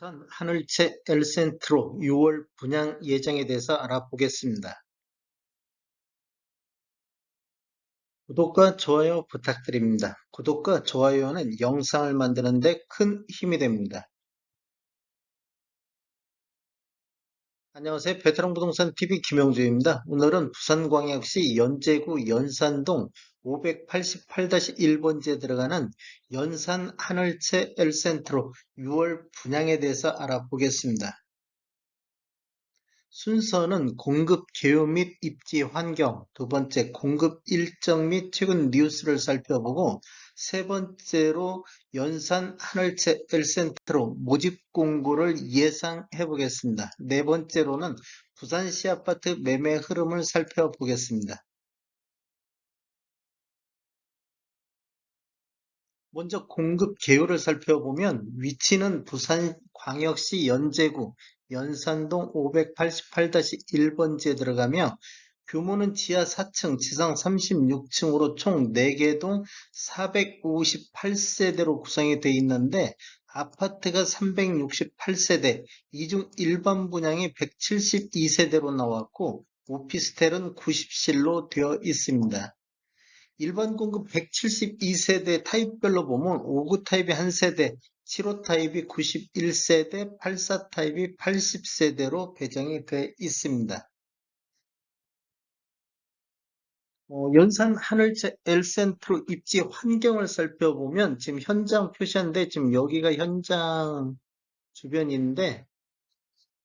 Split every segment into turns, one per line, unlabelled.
부산 하늘채 엘센트로 6월 분양 예정에 대해서 알아보겠습니다. 구독과 좋아요 부탁드립니다. 구독과 좋아요는 영상을 만드는 데 큰 힘이 됩니다. 안녕하세요. 베테랑 부동산 TV 김영주입니다. 오늘은 부산광역시 연제구 연산동 588-1번지에 들어가는 연산 하늘채 엘센트로 6월 분양에 대해서 알아보겠습니다. 순서는 공급 개요 및 입지 환경, 두 번째 공급 일정 및 최근 뉴스를 살펴보고, 세 번째로 연산 하늘채 엘센트로 모집 공고를 예상해 보겠습니다. 네 번째로는 부산시 아파트 매매 흐름을 살펴보겠습니다. 먼저 공급 개요를 살펴보면 위치는 부산광역시 연제구 연산동 588-1번지에 들어가며 규모는 지하 4층, 지상 36층으로 총 4개 동 458세대로 구성이 되어 있는데 아파트가 368세대, 이 중 일반 분양이 172세대로 나왔고 오피스텔은 90실로 되어 있습니다. 일반 공급 172세대 타입별로 보면 5구 타입이 1세대, 7호 타입이 91세대, 84 타입이 80세대로 배정이 되어 있습니다. 연산 하늘채 엘센트로 입지 환경을 살펴보면 지금 현장 표시한데 지금 여기가 현장 주변인데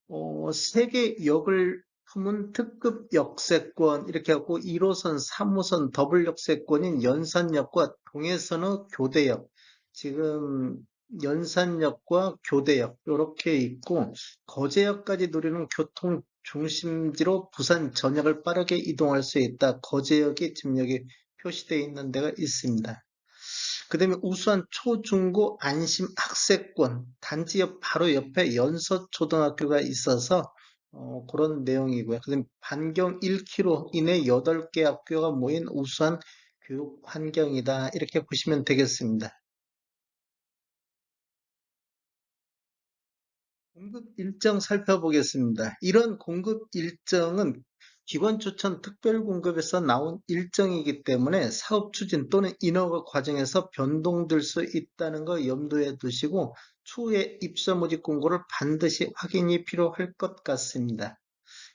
3개 역을 품은 특급 역세권 이렇게 하고 1호선, 3호선 더블 역세권인 연산역과 동해선의 교대역, 지금 연산역과 교대역 이렇게 있고 거제역까지 누리는 교통 중심지로 부산 전역을 빠르게 이동할 수 있다. 거제역이 지금 여기 표시되어 있는 데가 있습니다. 그 다음에 우수한 초중고 안심 학세권, 단지 바로 옆에 연서초등학교가 있어서 그런 내용이고요. 그 다음에 반경 1km 이내 8개 학교가 모인 우수한 교육 환경이다. 이렇게 보시면 되겠습니다. 공급 일정 살펴보겠습니다. 이런 공급 일정은 기관 추천 특별 공급에서 나온 일정이기 때문에 사업 추진 또는 인허가 과정에서 변동될 수 있다는 거 염두에 두시고 추후에 입사 모집 공고를 반드시 확인이 필요할 것 같습니다.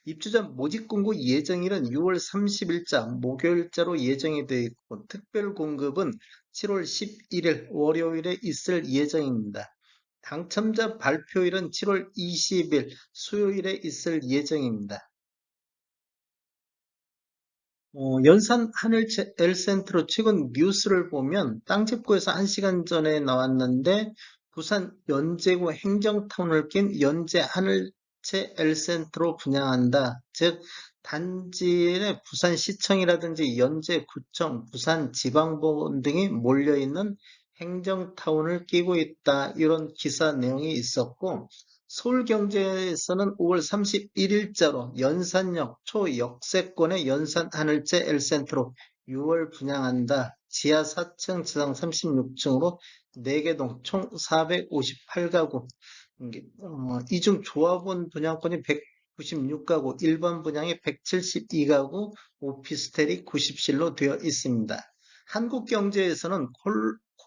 입주자 모집 공고 예정일은 6월 30일자 목요일자로 예정이 되어 있고 특별 공급은 7월 11일 월요일에 있을 예정입니다. 당첨자 발표일은 7월 20일 수요일에 있을 예정입니다. 연산 하늘채 엘센트로 최근 뉴스를 보면 땅집구에서 1시간 전에 나왔는데 부산 연제구 행정타운을 낀 연제 하늘채 엘센트로 분양한다. 즉 단지에 부산시청이라든지 연제구청, 부산지방법원 등이 몰려있는 행정타운을 끼고 있다. 이런 기사 내용이 있었고 서울경제에서는 5월 31일자로 연산역 초역세권의 연산 하늘채 엘센트로 6월 분양한다. 지하 4층, 지상 36층으로 4개 동 총 458가구. 이 중 조합원 분양권이 196가구, 일반 분양이 172가구, 오피스텔이 90실로 되어 있습니다. 한국경제에서는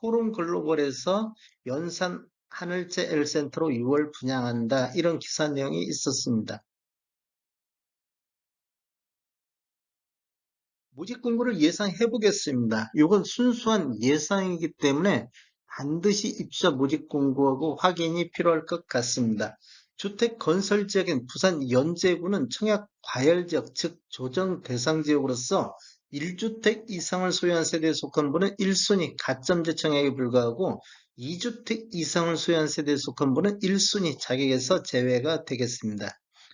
코룸글로벌에서 연산 하늘채 엘센트로 6월 분양한다. 이런 기사 내용이 있었습니다. 모집 공고를 예상해 보겠습니다. 이건 순수한 예상이기 때문에 반드시 입주자 모집 공고하고 확인이 필요할 것 같습니다. 주택 건설 지역인 부산 연제구는 청약 과열 지역, 즉 조정 대상 지역으로서 1주택 이상을 소유한 세대에 속한 분은 1순위 가점제 청약에 불과하고 2주택 이상을 소유한 세대에 속한 분은 1순위 자격에서 제외가 되겠습니다.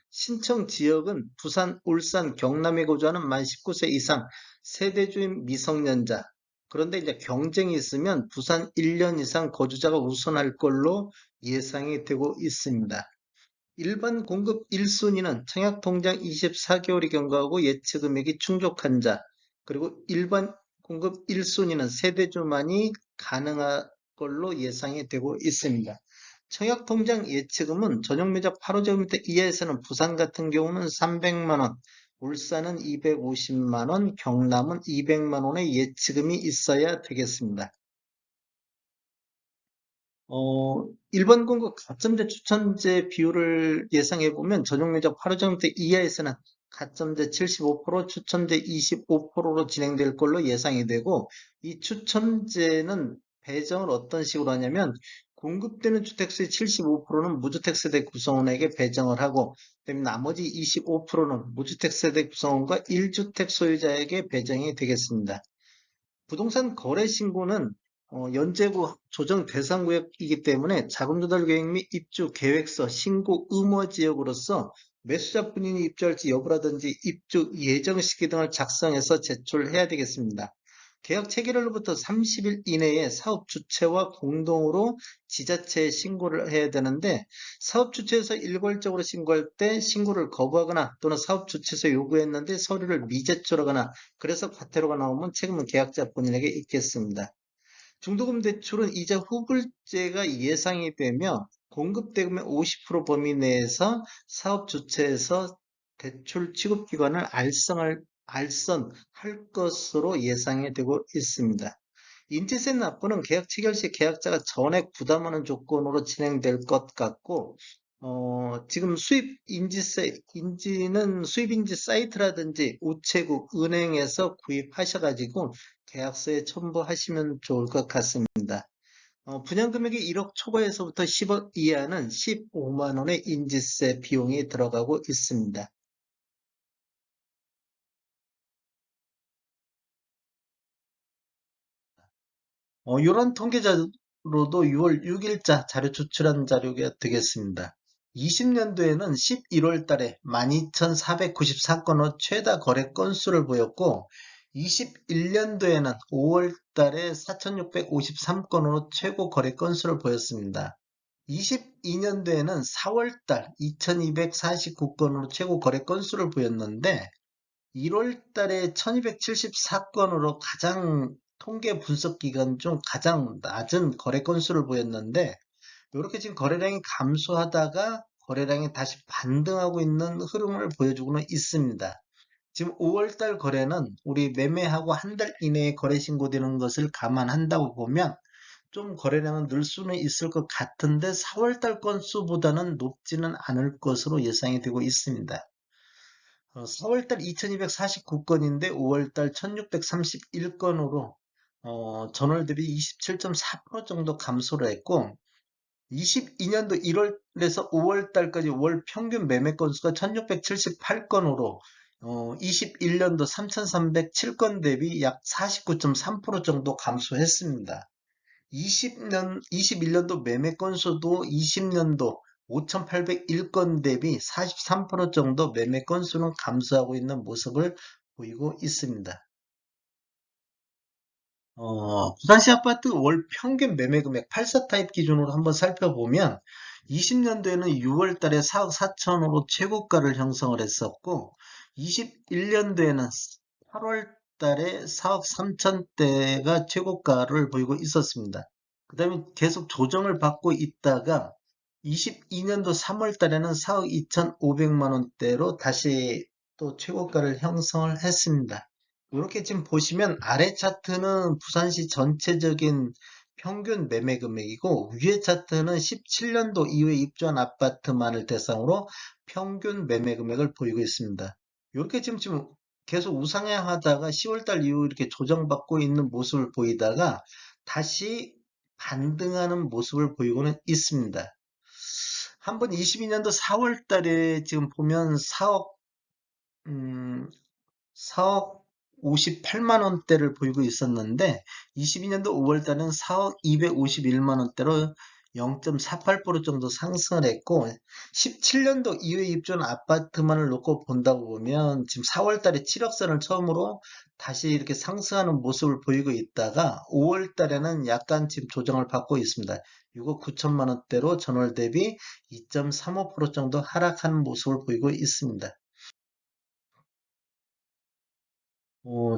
신청 지역은 부산, 울산, 경남에 거주하는 만 19세 이상 세대주인 미성년자. 그런데 이제 경쟁이 있으면 부산 1년 이상 거주자가 우선할 걸로 예상이 되고 있습니다. 일반 공급 1순위는 청약통장 24개월이 경과하고 예치금액이 충족한 자, 그리고 일반 공급 1순위는 세대주만이 가능할 걸로 예상이 되고 있습니다. 청약통장 예치금은 전용면적 8호제곱미터 이하에서는 부산 같은 경우는 300만 원, 울산은 250만 원, 경남은 200만 원의 예치금이 있어야 되겠습니다. 1번 공급 가점제 추천제 비율을 예상해 보면 전용면적 8호제곱미터 이하에서는 가점제 75%, 추천제 25%로 진행될 걸로 예상이 되고, 이 추천제는 배정을 어떤 식으로 하냐면 공급되는 주택수의 75%는 무주택세대 구성원에게 배정을 하고, 그다음에 나머지 25%는 무주택세대 구성원과 1주택 소유자에게 배정이 되겠습니다. 부동산 거래 신고는 연재구 조정 대상 구역이기 때문에 자금 조달 계획 및 입주 계획서 신고 의무 지역으로서 매수자 본인이 입주할지 여부라든지 입주 예정 시기 등을 작성해서 제출해야 되겠습니다. 계약 체결일로부터 30일 이내에 사업 주체와 공동으로 지자체에 신고를 해야 되는데, 사업 주체에서 일괄적으로 신고할 때 신고를 거부하거나 또는 사업 주체에서 요구했는데 서류를 미제출하거나 그래서 과태료가 나오면 책임은 계약자 본인에게 있겠습니다. 중도금 대출은 이자 후불제가 예상이 되며 공급 대금의 50% 범위 내에서 사업 주체에서 대출 취급 기관을 알선할 것으로 예상이 되고 있습니다. 인지세 납부는 계약 체결 시 계약자가 전액 부담하는 조건으로 진행될 것 같고, 지금 인지는 수입인지 사이트라든지 우체국, 은행에서 구입하셔가지고 계약서에 첨부하시면 좋을 것 같습니다. 분양금액이 1억 초과에서부터 10억 이하는 15만 원의 인지세 비용이 들어가고 있습니다. 이런 통계자료도 6월 6일자 자료 추출한 자료가 되겠습니다. 20년도에는 11월 달에 12,494건으로 최다 거래 건수를 보였고, 21년도에는 5월 달에 4,653건으로 최고 거래 건수를 보였습니다. 22년도에는 4월 달 2,249건으로 최고 거래 건수를 보였는데, 1월 달에 1274건으로 가장 통계 분석 기간 중 가장 낮은 거래 건수를 보였는데, 이렇게 지금 거래량이 감소하다가 거래량이 다시 반등하고 있는 흐름을 보여주고는 있습니다. 지금 5월 달 거래는 우리 매매하고 한 달 이내에 거래 신고되는 것을 감안한다고 보면 좀 거래량은 늘 수는 있을 것 같은데 4월 달 건수보다는 높지는 않을 것으로 예상이 되고 있습니다. 4월달 2249건인데 5월달 1631건으로 전월 대비 27.4% 정도 감소를 했고, 22년도 1월에서 5월달까지 월 평균 매매 건수가 1678건으로 21년도 3307건 대비 약 49.3% 정도 감소했습니다. 21년도 매매 건수도 20년도 5,801건 대비 43% 정도 매매 건수는 감소하고 있는 모습을 보이고 있습니다. 부산시 아파트 월 평균 매매 금액 84 타입 기준으로 한번 살펴보면 20년도에는 6월 달에 4억 4천으로 최고가를 형성을 했었고, 21년도에는 8월 달에 4억 3천대가 최고가를 보이고 있었습니다. 그 다음에 계속 조정을 받고 있다가 22년도 3월 달에는 4억 2,500만 원대로 다시 또 최고가를 형성을 했습니다. 이렇게 지금 보시면 아래 차트는 부산시 전체적인 평균 매매 금액이고, 위에 차트는 17년도 이후에 입주한 아파트만을 대상으로 평균 매매 금액을 보이고 있습니다. 이렇게 지금 계속 우상향하다가 10월달 이후 이렇게 조정받고 있는 모습을 보이다가 다시 반등하는 모습을 보이고는 있습니다. 한번 22년도 4월 달에 지금 보면 4억 58만 원대를 보이고 있었는데, 22년도 5월 달은 4억 251만 원대로 0.48% 정도 상승을 했고, 17년도 이후에 입주한 아파트만을 놓고 본다고 보면 지금 4월 달에 7억 선을 처음으로 다시 이렇게 상승하는 모습을 보이고 있다가 5월 달에는 약간 지금 조정을 받고 있습니다. 6억 9천만 원대로 전월 대비 2.35% 정도 하락하는 모습을 보이고 있습니다.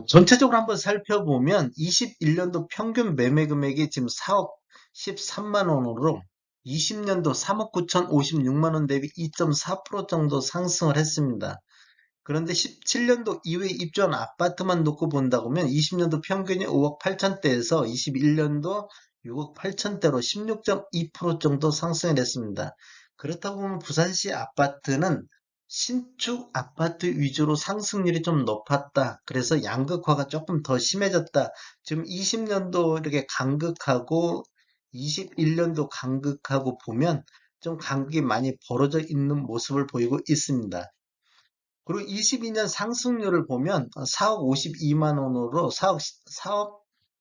전체적으로 한번 살펴보면 21년도 평균 매매 금액이 지금 4억 13만 원으로 20년도 3억 9,056만 원 대비 2.4% 정도 상승을 했습니다. 그런데 17년도 이후에 입주한 아파트만 놓고 본다고 하면 20년도 평균이 5억 8천대에서 21년도 6억 8천대로 16.2% 정도 상승을 했습니다. 그렇다고 보면 부산시 아파트는 신축 아파트 위주로 상승률이 좀 높았다. 그래서 양극화가 조금 더 심해졌다. 지금 20년도 이렇게 간극하고 21년도 간극하고 보면 좀 간극이 많이 벌어져 있는 모습을 보이고 있습니다. 그리고 22년 상승률을 보면 4억 52만 원으로 4억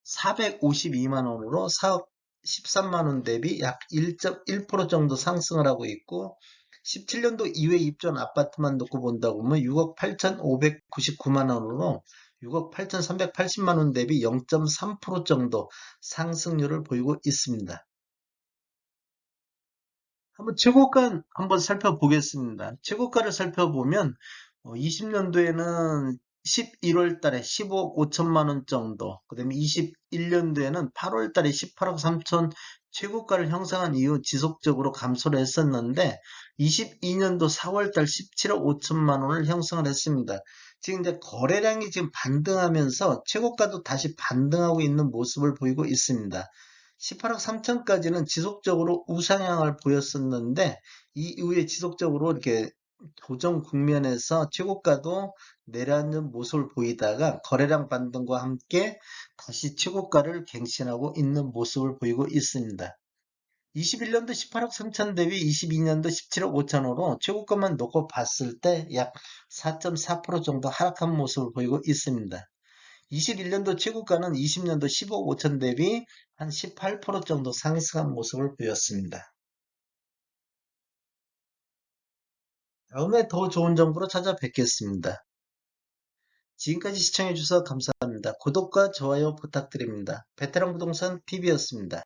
452만 원으로 4억 13만 원 대비 약 1.1% 정도 상승을 하고 있고 17년도 이후에 입주한 아파트만 놓고 본다고 하면 6억 8,599만 원으로 6억 8,380만 원 대비 0.3% 정도 상승률을 보이고 있습니다. 한번 최고가 한번 살펴보겠습니다. 최고가를 살펴보면 20년도에는 11월 달에 15억 5천만 원 정도, 그 다음에 21년도에는 8월 달에 18억 3천 최고가를 형성한 이후 지속적으로 감소를 했었는데 22년도 4월 달 17억 5천만 원을 형성을 했습니다. 지금 이제 거래량이 지금 반등하면서 최고가도 다시 반등하고 있는 모습을 보이고 있습니다. 18억 3천까지는 지속적으로 우상향을 보였었는데 이 이후에 지속적으로 이렇게 조정 국면에서 최고가도 내려앉는 모습을 보이다가 거래량 반등과 함께 다시 최고가를 갱신하고 있는 모습을 보이고 있습니다. 21년도 18억 3천 대비 22년도 17억 5천으로 최고가만 놓고 봤을 때 약 4.4% 정도 하락한 모습을 보이고 있습니다. 21년도 최고가는 20년도 15억 5천 대비 한 18% 정도 상승한 모습을 보였습니다. 다음에 더 좋은 정보로 찾아뵙겠습니다. 지금까지 시청해주셔서 감사합니다. 구독과 좋아요 부탁드립니다. 베테랑 부동산 TV였습니다.